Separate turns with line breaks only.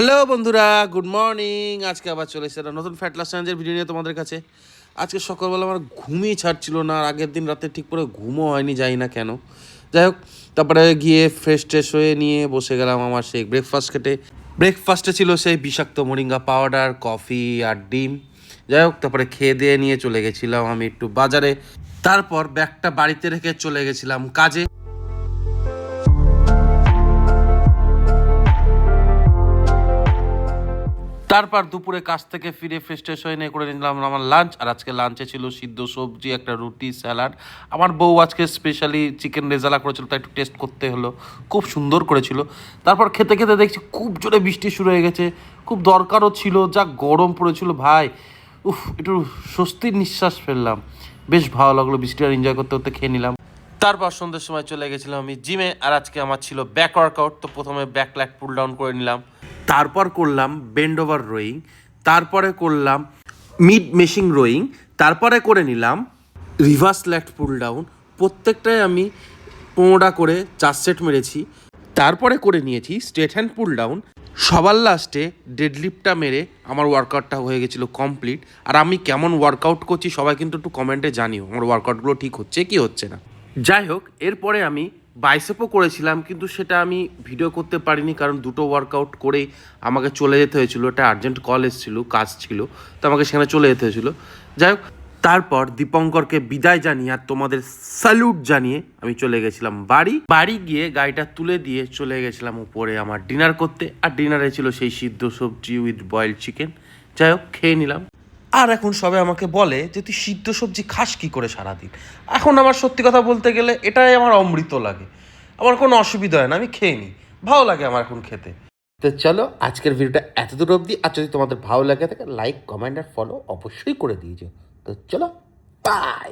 Hello বন্ধুরা, good morning. আজকে আবার চলে এসেছে একটা নতুন ফ্যাট লস চ্যালেঞ্জের ভিডিও নিয়ে তোমাদের কাছে। আজকে সকালবেলা আমার ঘুমই ছাড়ছিল না, আর আগের দিন রাতে ঠিক করে ঘুমও হয়নি, যাই না কেন। যাই হোক, তারপরে গিয়ে ফ্রেশ হয়ে নিয়ে বসে গেলাম আমার সেই ব্রেকফাস্ট খেতে। ব্রেকফাস্টে ছিল সেই বিষাক্ত মোরিঙ্গা পাউডার, কফি আর ডিম। যাই হোক, তারপরে খেয়ে দিয়ে নিয়ে চলে গেছিলাম আমি একটু বাজারে। তারপর ব্যাগটা বাড়িতে রেখে চলে গেছিলাম কাজে। তারপর দুপুরে কাজ থেকে ফিরে ফ্রেশ হয়ে নিয়ে করে নিলাম আমার লাঞ্চ। আর আজকে লাঞ্চে ছিল সিদ্ধ সবজি, একটা রুটি, স্যালাড। আমার বউ আজকে স্পেশালি চিকেন রেজালা করেছিল, তাই একটু টেস্ট করতে হলো। খুব সুন্দর করেছিল। তারপর খেতে খেতে দেখছি খুব জোরে বৃষ্টি শুরু হয়ে গেছে। খুব দরকারও ছিল, যা গরম পড়েছিল ভাই। একটু স্বস্তির নিঃশ্বাস ফেললাম। বেশ ভালো লাগলো, বৃষ্টি আর এনজয় করতে করতে খেয়ে নিলাম। তারপর সন্ধ্যের সময় চলে গেছিলাম আমি জিমে। আর আজকে আমার ছিল ব্যাক ওয়ার্কআউট। তো প্রথমে ব্যাক ল্যাগ পুল ডাউন করে নিলাম, তারপর করলাম বেন্ড ওভার রোয়িং, তারপরে করলাম মিড মেশিং রোয়িং, তারপরে করে নিলাম রিভার্স ল্যাগ পুল ডাউন। প্রত্যেকটাই আমি 15টা করে 4 সেট মেরেছি। তারপরে করে নিয়েছি স্ট্রেট হ্যান্ড পুল ডাউন। সবার লাস্টে ডেডলিফটটা মেরে আমার ওয়ার্কআউটটা হয়ে গেছিলো কমপ্লিট। আর আমি কেমন ওয়ার্কআউট করছি সবাই কিন্তু একটু কমেন্টে জানিও, আমার ওয়ার্কআউটগুলো ঠিক হচ্ছে কি হচ্ছে না। যাই হোক, এরপরে আমি বাইসেপও করেছিলাম, কিন্তু সেটা আমি ভিডিও করতে পারিনি, কারণ দুটো ওয়ার্কআউট করেই আমাকে চলে যেতে হয়েছিল। একটা আর্জেন্ট কল এসেছিল, কাজ ছিল, তো আমাকে সেখানে চলে যেতে হয়েছিল। যাই হোক, তারপর দীপঙ্করকে বিদায় জানিয়ে আর তোমাদের স্যালুট জানিয়ে আমি চলে গেছিলাম বাড়ি গিয়ে গাড়িটা তুলে দিয়ে চলে গেছিলাম উপরে আমার ডিনার করতে। আর ডিনারে ছিল সেই সিদ্ধ সবজি উইথ বয়েলড চিকেন। যাই হোক, খেয়ে নিলাম। আর এখন সবে আমাকে বলে যে তুই সিদ্ধ সবজি খাস কি করে সারাদিন। এখন আমার সত্যি কথা বলতে গেলে এটাই আমার অমৃত লাগে। আমার কোনো অসুবিধা হয় না, আমি খেয়ে নিই, ভালো লাগে আমার এখন খেতে। তো চলো, আজকের ভিডিওটা এতদূর অবধি। আর যদি তোমাদের ভালো লাগে থাকে, লাইক, কমেন্ট আর ফলো অবশ্যই করে দিয়েছো। তো চলো, বাই।